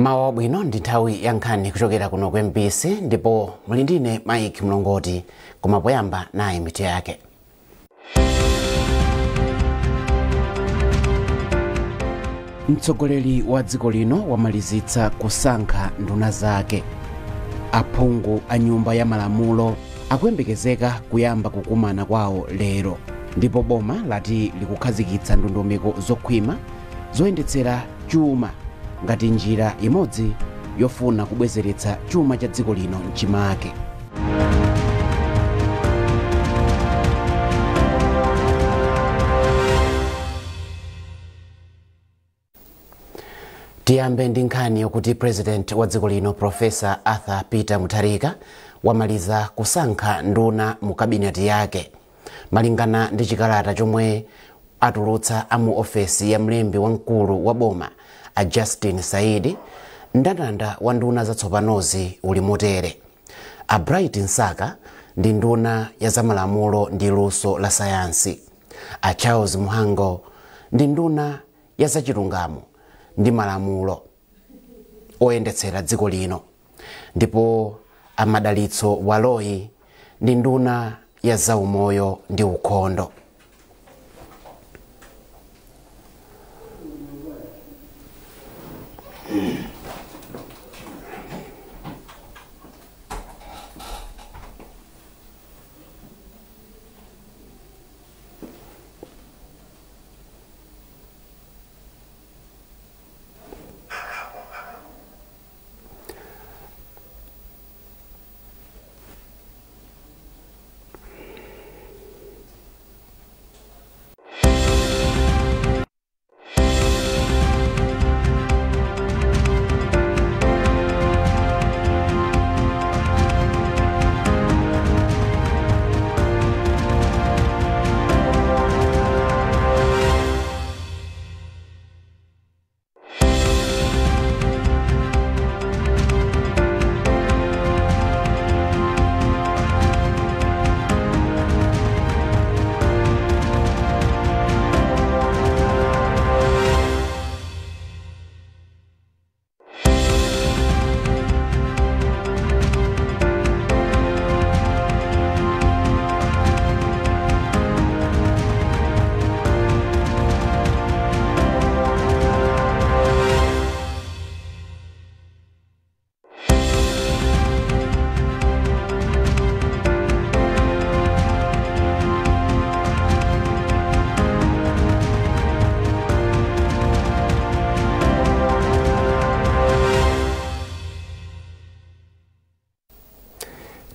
Mawa bwino ndi nthawi ya nkhani kuchokera kuno ku MBC ndipo muli ndine Mike Mlongoti koma poyamba nayi mitu yake. Mtsogoleri wa dziko lino wamalizitsa kusankha nduna zake. Aphungu a nyumba ya malamulo akuyembekezeka kuyamba kukumana kwawo lero, ndipo boma lati likukhazikitsa ndondomeko zokhwima zoyendetsera chuma ngati njira imodzi yofuna kubwezeretsa chuma cha dziko lino mchimake. Tiyambe ndi nkhani yokuti President wa dziko lino Professor Arthur Peter Mutharika wamaliza kusankha nduna mu kabineti yake. Malingana ndi chikalata chomwe atulutsa amu ofesi ya mlembi wamkulu wa boma a Justin Saidi, ndandanda wa nduna zatsopanozi uli motere: a Bright Nsaka ndi nduna ya zamalamulo ndi luso la sayansi, a Charles Muhango ndi nduna ya zachilungamo ndi malamulo oyendetsera dziko lino, ndipo a Madalitso Waloyi ndi nduna ya zaumoyo ndi ukhondo.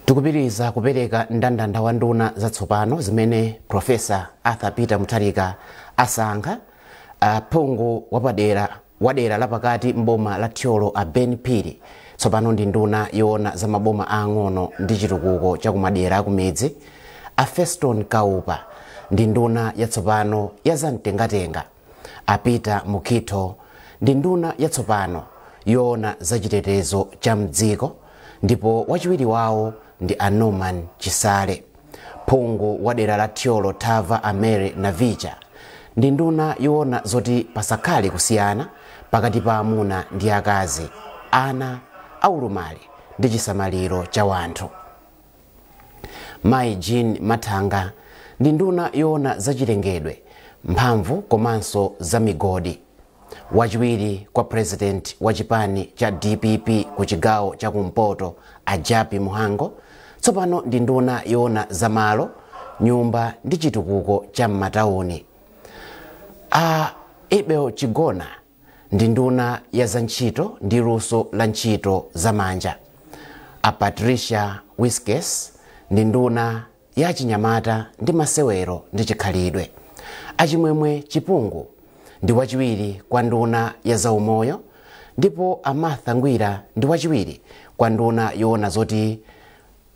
Tukupitiriza kupereka ndandanda wa nduna zatsopano zimene Professor Arthur Peter Mutharika asankha. Aphungu wadera lapakati mboma la Thyolo a Ben Phiri tsopano ndi nduna yoona za maboma ang'ono ndi chitukuko chakumadera akumidzi. A Feston Kaupa ndi nduna yatsopano ya zamtengatenga. A Peter Mukito ndi nduna yatsopano yoona za chitetezo cha mdziko, ndipo wachiwiri wawo ndi a Norman Chisale. Phungu wadera la Thyolo Thava Amere Navicha ndi nduna yoona zoti pasakhale kusiyana pakati pa amuna ndi akazi, ana, aulumali ndi chisamaliro cha wanthu. Mai Jean Mathanga ndi nduna yoona zachilengedwe, mphamvu komanso za migodi. Wachiwiri kwa President wa chipani cha DPP ku chigawo cha kumpoto a Japi Muhango tsopano ndi nduna yoona za malo, nyumba ndi chitukuko cha m'matauni. A Abel Chigona ndi nduna ya za ntchito ndi luso la ntchito za manja. A Patricia Wiskes ndi nduna ya chinyamata ndi masewero ndi chikhalidwe. A Chimwemwe Chipungu ndi wachiwiri kwa nduna ya zaumoyo, ndipo a Martha Ngwira ndi wachiwiri kwa nduna yoona zoti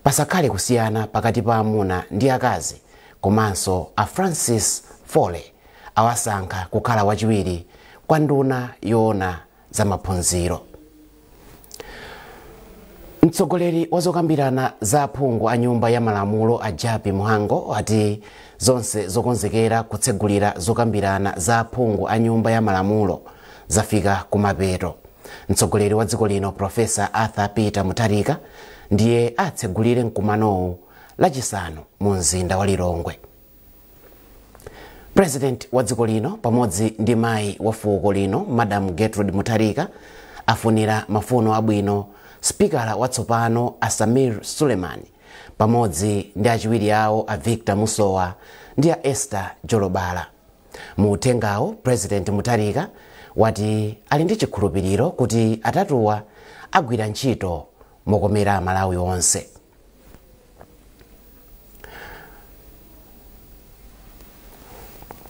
pasakhale kusiyana pakati pa amuna ndi akazi, komanso a Francis Fole awasankha kukhala wachiwiri kwa nduna yoona za maphunziro. Mtsogoleri wa zokambirana za aphungu a nyumba ya malamulo a Japi Muhango ati zonse zokonzekera kutsegulira zokambirana za aphungu a nyumba ya malamulo zafika kumapeto. Mtsogoleri wa dziko lino Profesa Arthur Peter Mutharika ndiye atsegulire mkumanowu lachisanu mu mzinda wa Lilongwe. President wa dziko lino pamodzi ndi mayi wa fuko lino Madam Gertrude Mutharika afunira mafuno abwino Spikala watsopano Samir Suleiman pamodzi ndi achiwiri awo a Victor Musowa ndi a Esther Jolobala. Mu uthengawo President Mutharika wati ali ndi chikhulupiriro kuti atatuwa agwira ntchito mokomera Malawi onse.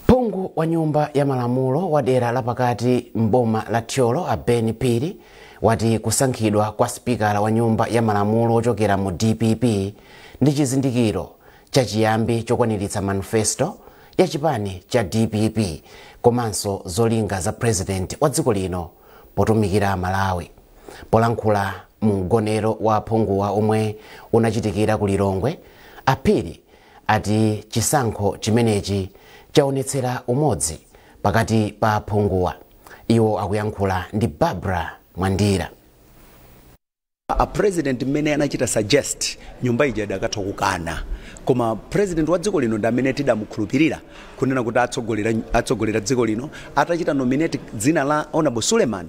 Phungu wa nyumba ya malamulo wa dera lapakati mboma la Thyolo a Ben Phiri wati kusankhidwa kwa spikala wa nyumba ya malamulo ochokera mu DPP ndi chizindikiro chachiyambi chokwaniritsa manifesto ya chipani cha DPP komanso zolinga za president wa dziko lino potumikira Malawi. Polankhula mu mgonero wa phunguwa omwe unachitikira ku Lilongwe, Phiri ati chisankho chimenechi chaonetsera umodzi pakati pa phunguwa. Iwo akuyankhula ndi Barbara Mwandira. A president mene anachita suggest nyumba ija dakatha kukana, koma president wa dziko lino ndamene tidamukhulupirira kunena kuti atsogolera dziko lino atachita nominate dzina la Honorable Suleiman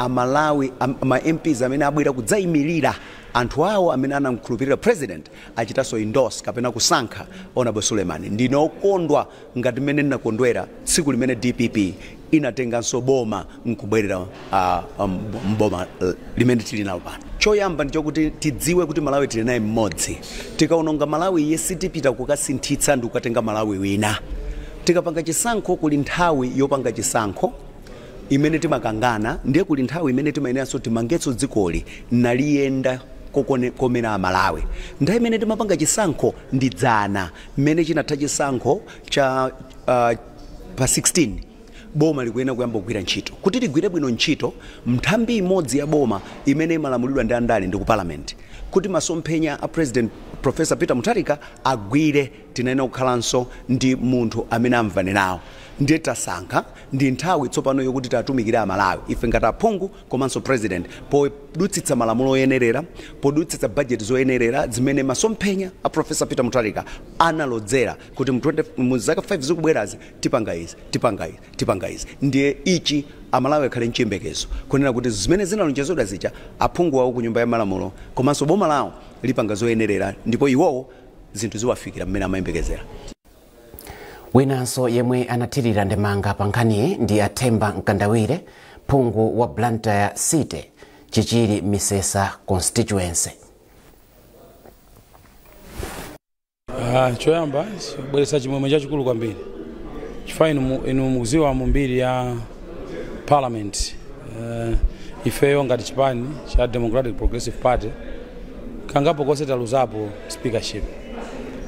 Malawi ma MPs amene abwera kudzayimirira anthu awo amene anamkhulupirira president achitaso endorse kapena kusankha Honorable Suleiman. Ndinokondwa ngati mene ndinakondwera tsiku limene DPP inatenganso boma nkubwerera mboma limene tili nalo pano. Choyamba ndichokuti tidziwe kuti Malawi tili naye mmodzi. Tikaononga Malawi yesi tipita kukasinthitsa ndi kukatenga Malawi wina. Tikapanga chisankho kuli nthawi yopanga chisankho imene timakangana, ndiye kuli nthawi imene timayeneranso timangetso dzikoli naliyenda komera Malawi. Nthawi imene timapanga chisankho ndi dzana mmene chinatha chisankho cha pa 16 boma likuyenera kuyamba kugwira ntchito. Kuti ligwire bwino ntchito, nthambi imodzi ya boma imene imalamulidwa ndi andale ndi ku parliament. Kuti masomphenya a president Professor Peter Mutharika agwire, tinayenera kukhalanso ndi munthu amene amvane nawo. Ndiye tasankha ndi nthawi tsopano yokuti tatumikira Malawi ife ngati aphungu komanso president podutsitsa malamulo oyenerera, podutsitsa budget zoyenerera zimene masomphenya a Professor Peter Mutharika analodzera kuti mu zaka 5 zikubwerazi tipanga izi. Ndiye ichi Amalawi akhale mchiyembekezo kunena kuti zimene zinalonjezedwa zija aphungu awo ku nyumba ya malamulo komanso boma lawo lipanga zoyenerera ndipo iwowo zinthu ziwafikira mmene amayembekezera. Winanso yemwe anathirira ndemanga pa nkhaniyi ndi Athemba Nkandawire, phungu wa Blantyre City, Chichiri Misesa constituency. Choyamba bweresa chimwemwe chachikulu kwambiri chifukwa inu mukuziwa mu mbiri ya parliament ifeyo ngati chipani cha Democratic Progressive Party kangapo konse taluzapo speakership.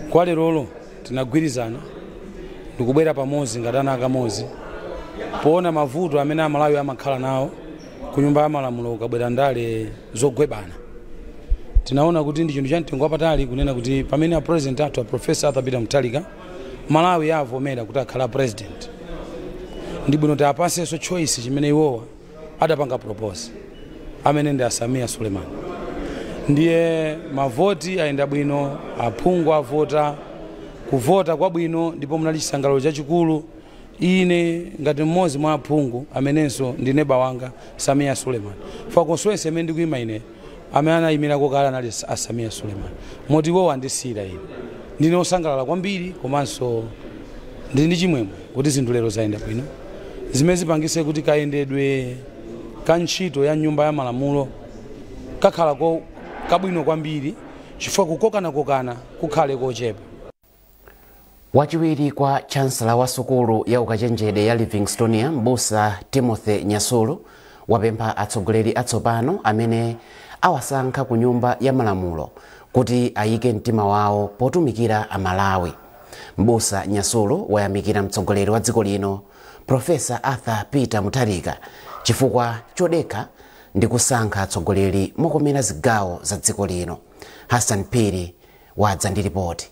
Kwa lero tinagwirizana ndikubwera pamodzi ngati ana akamozi poona mavuto amene Amalawi amakhala nawo ku nyumba ya malamulo ukabwera ndale zogwebana. Tinaona kuti ndi chinthu chamtengo wapatali kunena kuti pamene a president athu a Professor Arthur Peter Mutharika Malawi avomera kuti akhala president, ndi bwino tapasenso choice chimene iwowa adapanga propose amene ndi Samir Suleiman. Ndiye mavoti ayenda bwino, aphungu avota, kuvota kwa bwino, ndipo munali chisangalalo chachikulu. Ine ngati mmodzi mwa aphungu amenenso ndi neba wanga Samir Suleiman fa constituency imene ndikuyima ine amene anayimira kokala nali Samir Suleiman moti iwo andisira ine ndine osangalala kwambiri komanso ndili ndi chimwemwe kuti zinthu lero zayenda bwino zimene zipangise kuti kayendedwe ka ntchito ya nyumba ya malamulo kakhala kabwino kwambiri chifukwa kukokana kukhale kochepa. Wachiwiri kwa chancellor wa sukulu ya ukachenjede ya Livingstonia Mbusa Timothy Nyasulu wapempha atsogoleri atsopano amene awasankha ku nyumba ya malamulo kuti ayike mtima wawo potumikira Amalawi. Mbusa Nyasulu wayamikira mtsogoleri wa dziko lino Professor Arthur Peter Mutharika chifukwa chodekha ndi kusankha atsogoleri mokomera zigawo za dziko lino. Hassan Phiri wadza ndi ripoti.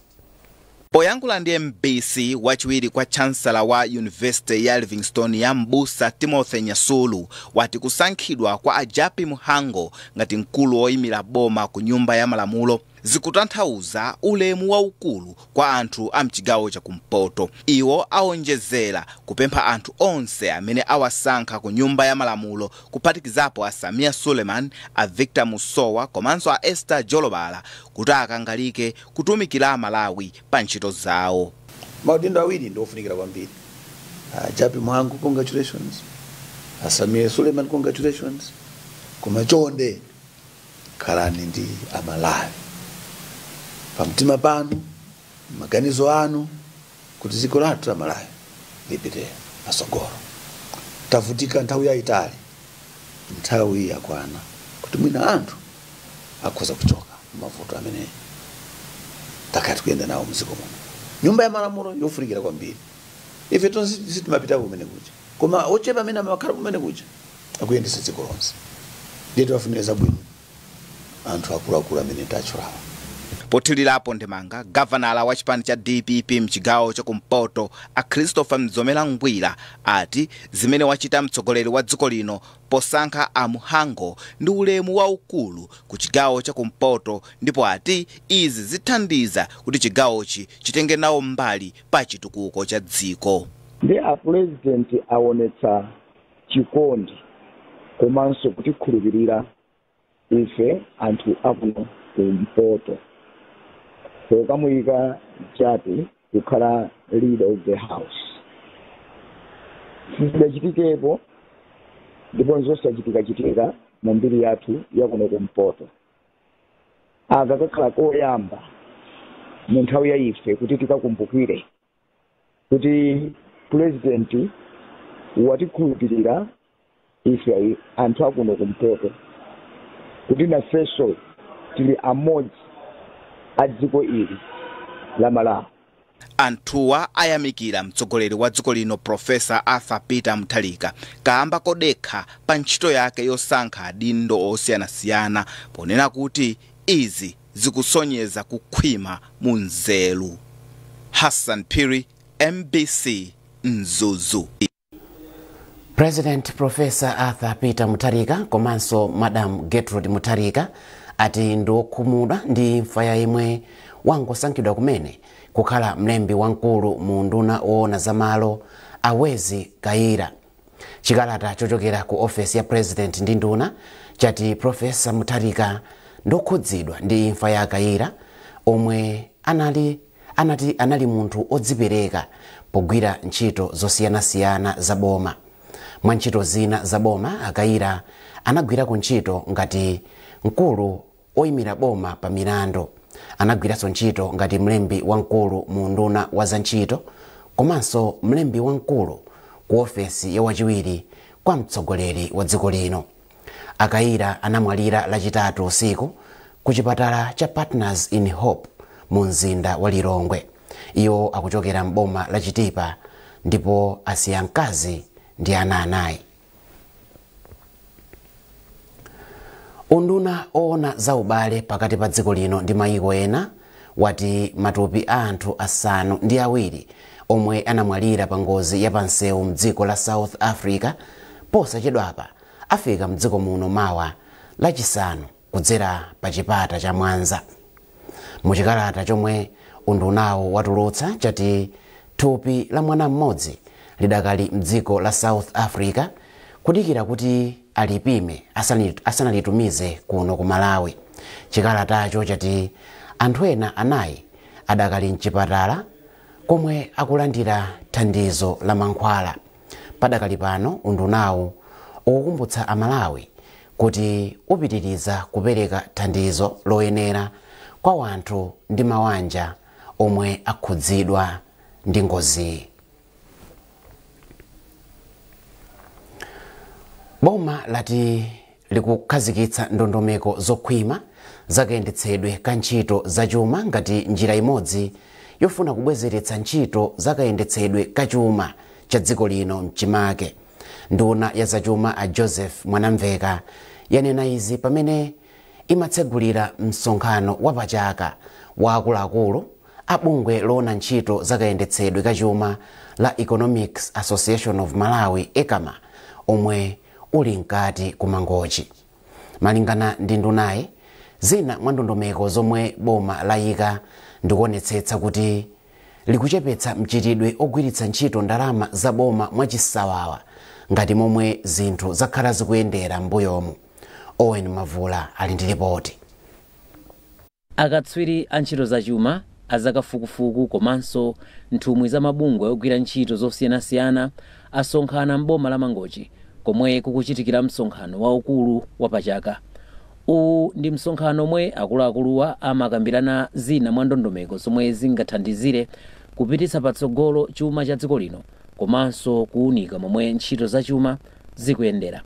Poyankhula ndi MBC wachiwiri kwa chancellor wa University ya Livingstone ya Mbusa Timothy Nyasulu wati kusankhidwa kwa Ajapi Muhango ngati mkulu woyimira boma ku nyumba ya malamulo zikutanthauza ulemu waukulu kwa anthu a mchigawo cha kumpoto. Iwo aonjezera kupempha anthu onse amene awasankha ku nyumba ya malamulo kuphatikizapo a Samia Suleiman, a Victor Musowa komanso a Esther Jolobala kuti akangalike kutumikira Malawi pa ntchito zawo. Maudindo awiri ndofunikira kwambiri. Ajapi Muhango, congratulations. A Samia Suleiman, congratulations. Kumachonde khalani ndi Amalawi pamtima panu, maganizo anu kuti dziko lathu la Malawi lipite pasogolo. Tavutika nthawi yayitali, nthawi yakwana kuti mwina anthu akhoza kuchoka mavuto amene takati kuyenda nawo mdziko muno. Nyumba ya malamulo yofunikira kwambiri. Ife tonse sitimapita kumene kuja, koma ochepa amene amakhala kumene kuja akuyendesa dziko lonse. Ndiye afunira zabwino anthu akuluakulu amene tachulawa. Pothirirapo ndemanga, gavanala wa chipani cha DPP mchigawo cha kumpoto a Christopher Mzomera Ngwira ati zimene wachita mtsogoleri wa dziko lino posankha a Muhango ndi ulemu waukulu ku chigawo cha kumpoto, ndipo ati izi zithandiza kuti chigawochi chitenge nawo mbali pa chitukuko cha dziko. Ndi a president aonetsa chikondi komanso kuti khulupirira ife anthu akuno kumpoto. So kamuyika Japi kukhala leader of the house. Sizidachitikepo ndipo nzosachitika mu mbiri yathu yakuno kumpoto. Akakhala koyamba mu nthawi ya ife kuti tikakumbukire kuti president watikhulupirira ife anthu akuno kumpoto kuti nafenso tili amodzi a dziko ili la Malawi. Anthuwa ayamikira mtsogoleri wa dziko lino Professor Arthur Peter Mutharika kamba kodekha pa ntchito yake yosankha adindo osiyanasiyana, ponena kuti izi zikusonyeza kukhwima mu nzeru. Hassan Piri, MBC, Mzuzu. President Professor Arthur Peter Mutharika komanso Madam Gertrude Mutharika ati ndokhumudwa ndi imfa ya imwe wangosankhidwa kumene kukhala mlembi wankulu mu nduna oona zamalo Awezi Kaira. Chikalata chochokera ku office ya president ndi nduna chati Professor Mutharika ndokhudzidwa ndi imfa ya Kaira omwe anali munthu odzipereka pogwira ntchito zosiyanasiyana za boma. Mwa ntchito zina za boma, Akaira anagwira ku ntchito ngati mkulu oyimira boma pa milandu. Anagwiranso ntchito ngati mlembi wankulu mu nduna wa za ntchito komanso mlembi wankulu ku ofesi ya wachiwiri kwa mtsogoleri wa dziko lino. Akaira anamwalira lachitatu usiku ku chipatala cha Partners in Hope mu mzinda wa Lilongwe. Iwo akuchokera mboma la Chitipa ndipo asiya mkazi ndi ana anayi. Unduna oona za ubale pakati pa dziko lino ndi mayiko ena wati matupi a anthu asanu ndi awiri omwe anamwalira pa ngozi ya pansewu mdziko la South Africa posachedwapa afika mdziko muno mawa lachisanu kudzera pa chipata cha Mwanza. Muchikalata chomwe undunawo watulutsa chati thupi la mwana mmodzi lidakali mdziko la South Africa kudikira kuti alipime asanalitumize kuno ku Malawi. Chikalatacho chati anthu ena anayi adakali mchipatala komwe akulandira thandizo la mankhwala. Padakali pano undunawo ukukumbutsa Amalawi kuti upitiriza kupereka thandizo loyenera kwa wanthu ndi mawanja omwe akhudzidwa ndi ngozi. Boma lati likukhazikitsa ndondomeko zokhwima zakayendetsedwe ka ntchito zachuma ngati njira imodzi yofuna kubwezeretsa ntchito zakayendetsedwe kachuma cha dziko lino mchimake. Nduna ya zachuma a Joseph Mwanamveka yanena izi pamene imatsegulira msonkhano wa pachaka wa akuluakulu abungwe loona ntchito zakayendetsedwe kachuma la Economics Association of Malawi ECAMA omwe uli mkati kumangochi. Malingana ndi ndunayi, zina mwa ndondomeko zomwe boma layika ndikuonetsetsa kuti likuchepetsa mchitidwe ogwiritsa ntchito ndalama za boma mwachisawawa ngati momwe zinthu zakhala zikuyendera m'mbuyomu. Owen Mavula ali ndi ripoti. Akatswiri a ntchito zachuma, azakafukufuku komanso nthumwi za mabungwe ogwira ntchito zosiyanasiyana asonkhana m'boma la Mangochi komwe kukuchitikira msonkhano waukulu wapachaka. Uwu ndi msonkhano omwe akuluakuluwa amakambirana zina mwa ndondomeko zomwe zingathandizire kupititsa patsogolo chuma cha dziko lino komanso kuunika momwe ntchito zachuma zikuyendera.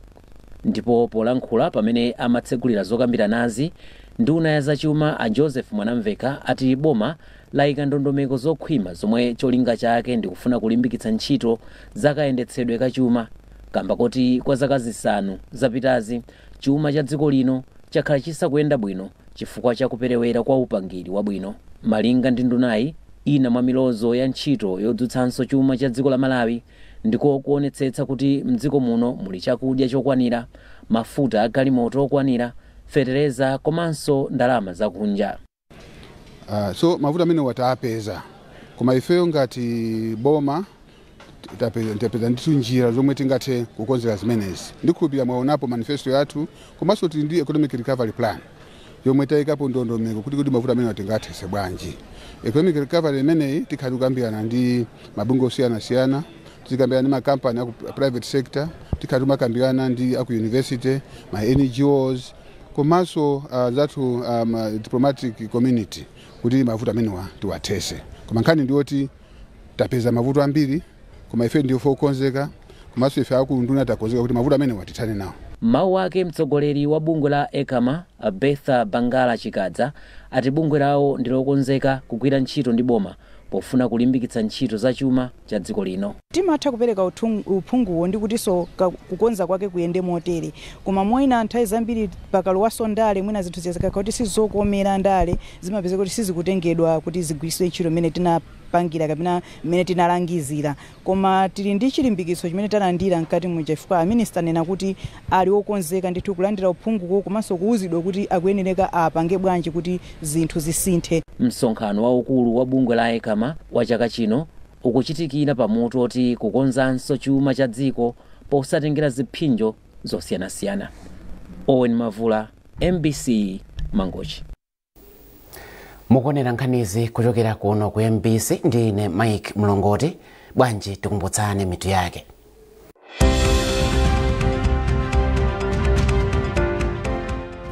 Ndipo polankhula pamene amatsegulira zokambiranazi, nduna ya zachuma a Joseph Mwanamveka ati boma layika ndondomeko zokhwima zomwe cholinga chake ndi kufuna kulimbikitsa ntchito zakayendetsedwe kachuma, kamba kuti kwa zaka zisanu zapitazi chuma cha dziko lino chakhala chisakuyenda bwino chifukwa cha kuperewera kwa upangiri wabwino. Malinga ndi ndunayi, ina mwa milozo ya ntchito yodzutsanso chuma cha dziko la Malawi ndiko kuonetsetsa kuti mdziko muno muli chakudya chokwanira, mafuta agalimoto okwanira, fetereza komanso ndalama zakunja. So mafuta amene watapeza koma ifeyo ngati boma tapeza nditu njira zomwe tingathe kukonzera zimenezi. Ndikhulupirira mwaonapo manifesto yathu komanso tili ndi economic recovery plan yomwe tayikapo ndondomeko kuti mafuta amene tingathese bwanji. Economic recovery imeneyi tikhali kukambirana ndi mabungwe osiyanasiyana, tikambirana ndi makampani aku private sector, tikhali makambirana ndi aku university, ma NGOs komanso zathu diplomatic community kuti mafuta amene tiwathese. Koma nkhani ndioti tapeza mavuto ambiri koma ife ndiyo fokonzeka komanso ife akunduna takonzeka kuti mavuto amene watithane nawo. Mawu ake mtsogoleri wa bungwe la ECAMA Betha Bangala Chikadza ati bungwe lawo ndilokonzeka kugwira ntchito ndi boma pofuna kulimbikitsa ntchito za chuma cha dziko lino. Timatha kupereka uphunguwo ndi kutinso kukonza kwake kuyende motere, koma moina nthawi zambiri pakalowaso ndale mwina zinthu ziyazika kuti sizokomera ndale zimapeza kuti sizikutengedwa kuti zigwiriswe ntchito mmene tinapangira kapena mmene tinalangizira. Koma tili ndi chilimbikitso chimene talandira mkati muja chifukwa minister nena kuti ali okonzeka ndithu kulandira uphunguwo komanso kuwuzidwa kuti akuyenereka apange bwanji kuti zinthu zisinthe. Msonkhano waukulu wa bungwe la ECAMA wa chaka chino ukuchitikira pamutu oti kukonzanso chuma cha dziko posatengera ziphinjo zosiyanasiyana. Owen Mavula, MBC Mangochi. Mukonera nkhanizi kuchokera kuno ku MBC ndine Mike Mlongoti. Bwanji tikumbutsane mitu yake.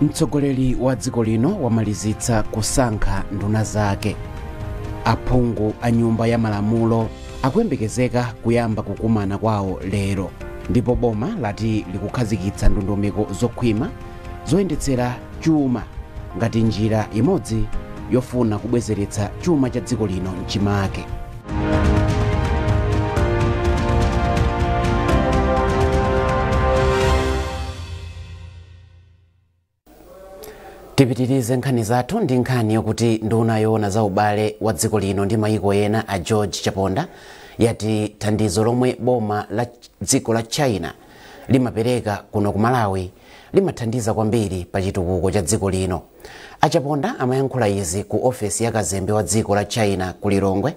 Mtsogoleri wa dziko lino wamalizitsa kusankha nduna zake. Aphungu a nyumba ya malamulo akuyembekezeka kuyamba kukumana kwawo lero, ndipo boma lati likukhazikitsa ndondomeko zokhwima zoyendetsera chuma ngati njira imodzi yofuna kubwezeretsa chuma cha dziko lino mchimake. Tipitirize nkhani zathu ndi nkhani yokuti nduna yoona za ubale wa dziko lino ndi mayiko ena a George Chaponda yati thandizo lomwe boma la dziko la China limapereka kuno ku Malawi limathandiza kwambiri pa chitukuko cha dziko lino. Achaponda amayankhula izi ku ofesi ya kazembe wa dziko la China ku Lilongwe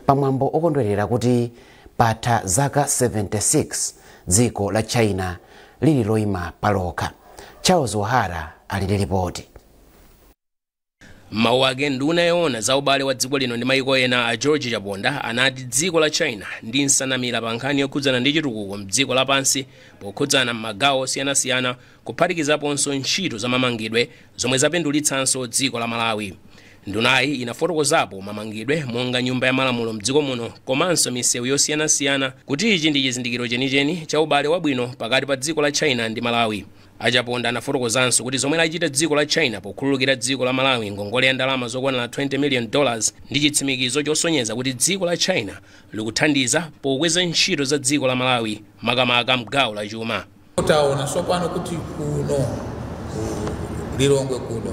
pamwambo okondwerera kuti patha zaka 76 dziko la China lili loyima palokha. Charles Wahara ali ndi ripoti. Mawu ake nduna yoona za ubale wa dziko lino ndi mayiko ena a George Chaponda anati dziko la China ndi nsanamira pa nkhani yokhudzana ndi chitukuko m'dziko lapansi pokhudzana m'magawo osiyanasiyana kuphatikizaponso ntchito za mamangidwe zomwe zapindulitsanso dziko la Malawi. Ndunayi inafotokozapo mamangidwe monga nyumba ya malamulo m'dziko muno komanso misewu yosiyanasiyana kuti ichi ndi chizindikiro chenicheni cha ubale wabwino pakati pa dziko la China ndi Malawi. Achaponda anafotokozanso kuti zomwe lachita dziko la China pokhululukira dziko la Malawi ngongole ya ndalama zokwana $20 million ndi chitsimikizo chosonyeza kuti dziko la China likuthandiza pokweza ntchito za dziko la Malawi makamaka m'gawo la chuma. Taona sopano kuti kuno Lilongwe kuno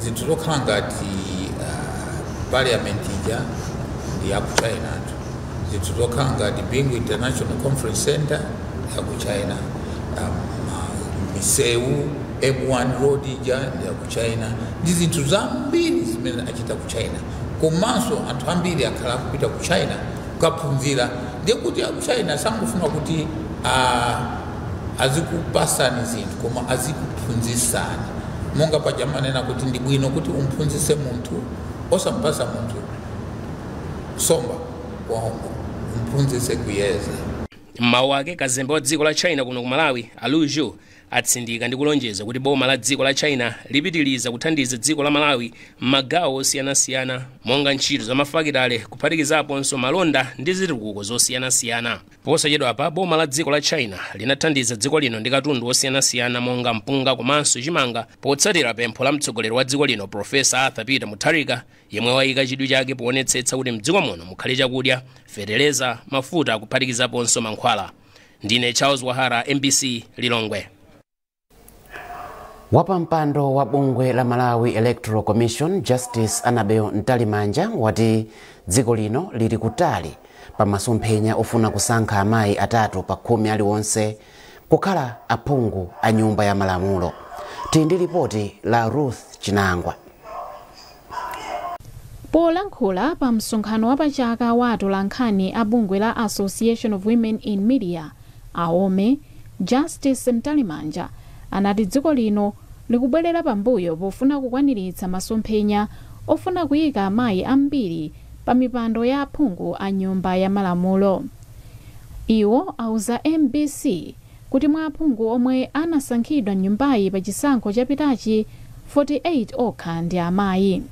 zinthu zokhala ngati parliament ija ya ku China zitutokanga the Bingu International Conference Center ya ku China, Miseu M1 Road ija ya ku China, ndi zinthu zambiri zimene achita ku China. Komanso anthu ambiri akhala kupita ku China kukaphunzira, ndiye kuti aku China sangofuna kuti azikupasani zinthu koma azikuphunzisani. Monga pajamanena kuti ndi bwino kuti umphunzise munthu osampasa munthu somba waongo, umphunzise kuyeza. Mawu ake kazembe wa dziko la China kuno ku Malawi Lu Zhu atsindika ndi kulonjeza kuti boma la dziko la China lipitiriza kuthandiza dziko la Malawi m'magawo osiyanasiyana monga ntchito za mafakitale kuphatikizaponso malonda ndi zitukuko zosiyanasiyana. Posachedwa apa boma la dziko la China linathandiza dziko lino ndi katundu osiyanasiyana monga mpunga komanso chimanga potsatira pempho la mtsogoleri wa dziko lino Profesa Arthur Peter Mutharika yemwe wayika chidwi chake poonetsetsa kuti mdziko muno mukhale chakudya, feteleza, mafuta kuphatikizaponso mankhwala. Ndine Charles Wahara, MBC Lilongwe. Wapampando wa bungwe la Malawi Electoral Commission Justice Annabel Ntalimanja wati dziko lino lili kutali pa masomphenya ofuna kusankha amayi atatu pa 10 aliwonse kukhala aphungu a nyumba ya malamulo. Tindi ripoti la Ruth Chinangwa. Polankhula pa msonkhano wa pachaka wa atolankhani a bungwe la Association of Women in Media AOME, Justice Ntalimanja anati dziko lino likubwerera pambuyo pofuna kukwaniritsa masomphenya ofuna kuyika amayi ambiri pa mipando ya aphungu a nyumba ya malamulo. Iwo auza MBC kuti mwa aphungu omwe anasankhidwa nyumbayi pa chisankho chapitachi 48 okha ndi amayi.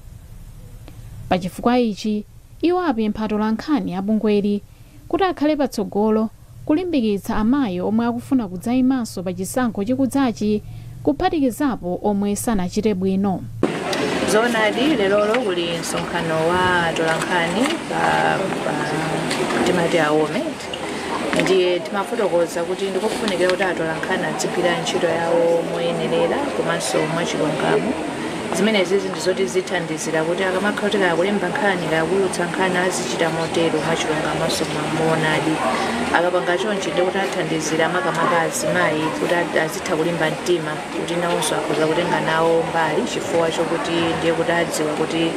Pachifukwa ichi iwo apempha atolankhani a bungweli kuti akhale patsogolo kulimbikitsa amayi omwe akufuna kudzayimanso pa chisankho chikudzachi kuphatikizapo omwe sanachite bwino. Zonadi lero kuli msonkhano wa atolankhani pa timati AOME ndiye timafotokoza kuti ndikofunikira kuti atolankhani adzigwira ntchito yawo moyenerera komanso mwachilungamo. Zimenezi ndizoti zithandizira kuti akamakhala kuti kakulemba nkhani kakulutsa nkhani azichita motero mwachilungamonso mwamonadi. Akapanga chonchi ndi kuti athandizira makamaka azimayi kuti azitha kulimba mtima kuti nawonso akhoza kutenga nawo mbali chifukwa chokuti ndiye kuti adziwa kuti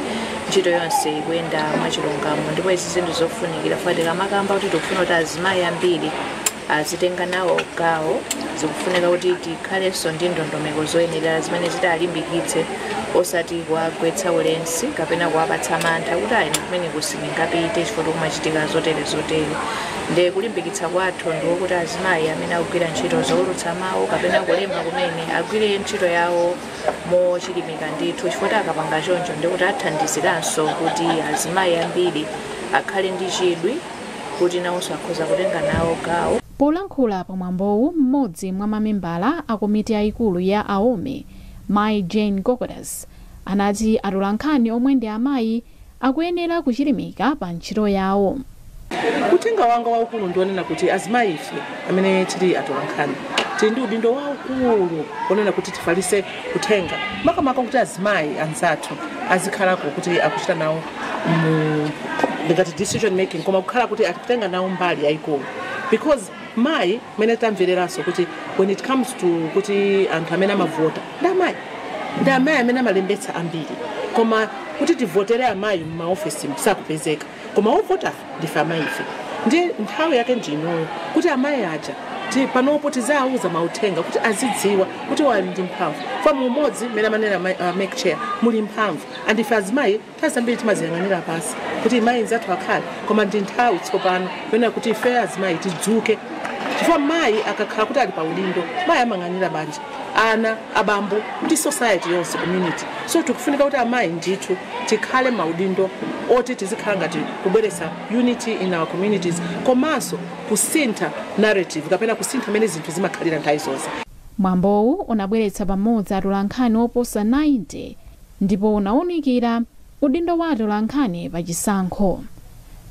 ntchito yonse ikuyenda mwachilungamo. Ndipo izi zinthu zofunikira fuati kamakamba kuti tikufuna kuti azimayi ambiri azitenga nawo gawo, zikufunika kuti tikhalenso ndi ndondomeko zoyenera zimene zitalimbikitse osati kuwagwetsa ulensi kapena kuwapatsa mantha kuti ayi kumene kusingapite chifukwa kumachitika zotere. Ndiye kulimbikitsa kwathu ndikuti azimayi amene akugwira ntchito zowulutsa mawu kapena kulemba kumene agwire ntchito yawo mochilimika ndithu chifukwa akapanga choncho ndikuti athandiziranso kuti azimayi ambiri akhale ndi chidwi kuti nawonso akhoza kutenga nawo gawo. Polankhula pamwambowu mmodzi mwa mamembala a komiti yayikulu ya AOME, Mai Jane Gogodas, anati atolankhani omwe ndi amayi akuyenera kuchilimika pa ntchito yawo. Kutenga wanga waukulu ndionena kuti azimayi ife amene tili atolankhani tili ndi udindo waukulu onena kuti tifalitse kutenga makamaka kuti azimayi anzathu azikhalako kuti akuchita nawo ngati decision making koma kukhala kuti akutenga nawo mbali yayikulu, because mayi mene tamvereranso kuti when it comes to kuti anthu amene amavota ndi amayi amene amalembetsa ambiri, koma kuti tivotere amayi m'maofesi sakupezeka, koma ovota ndife amayi ife. Ndi nthawi yake ndinoyo kuti amayi aja panopo tizawuza mauthenga kuti azidziwa kuti wali ndi mphamvu. Famu umodzi mene amanena make chair muli mphamvu, andife azimayi tazambiri timaziyang'anira pasi kuti mayi nzathu akhale, koma ndi nthawi tsopano yonena kuti ife azimayi tidzuke chifukwa mayi akakhala kuti ali pa udindo mayi amang'anira banja, ana, abambo ndi society yonse, community. So tikufunika kuti amayi ndithu tikhale maudindo oti tizikhala ngati kubweretsa unity in our communities komanso kusintha narrative kapena kusintha mene zinthu zimakhalira nthawi zonse. Mwambowu unabweretsa pamodzi atolankhani oposa 90 ndipo unawunikira udindo wa atolankhani pa chisankho.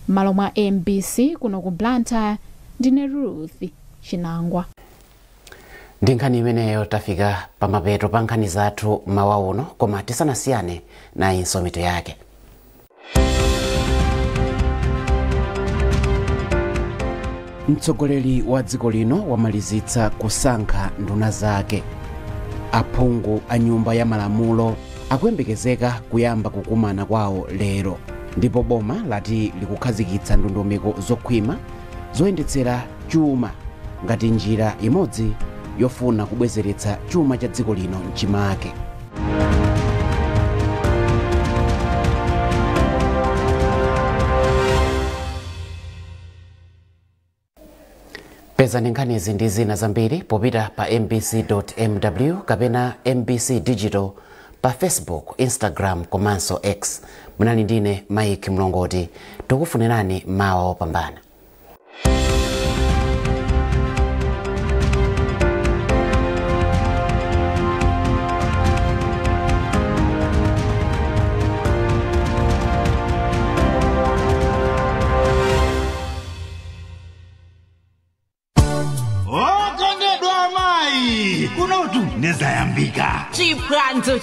Malo mwa MBC kuno ku Blantyre, ndine Ruth Chinangwa. Ndi nkhani imeneyo tafika pamapeto pa nkhani zathu mawa uno, koma tisanasiyane na insomito yake. mtsogoleri wa dziko lino wamalizitsa kusankha nduna zake. Aphungu a nyumba ya malamulo akuyembekezeka kuyamba kukumana kwawo lero, ndipo boma lati likukhazikitsa ndondomeko zokhwima zoyendetsera chuma ngati njira imodzi yofuna kubwezeretsa chuma cha dziko lino mchimake. Peza nkhanizi ndi zina zambiri popita pa mbc.mw kapena MBC Digital pa Facebook, Instagram komanso X. Munali ndine Mike Mlongoti, tikufunirani mawa opambana. Kunotu nezayambika. Chipranzo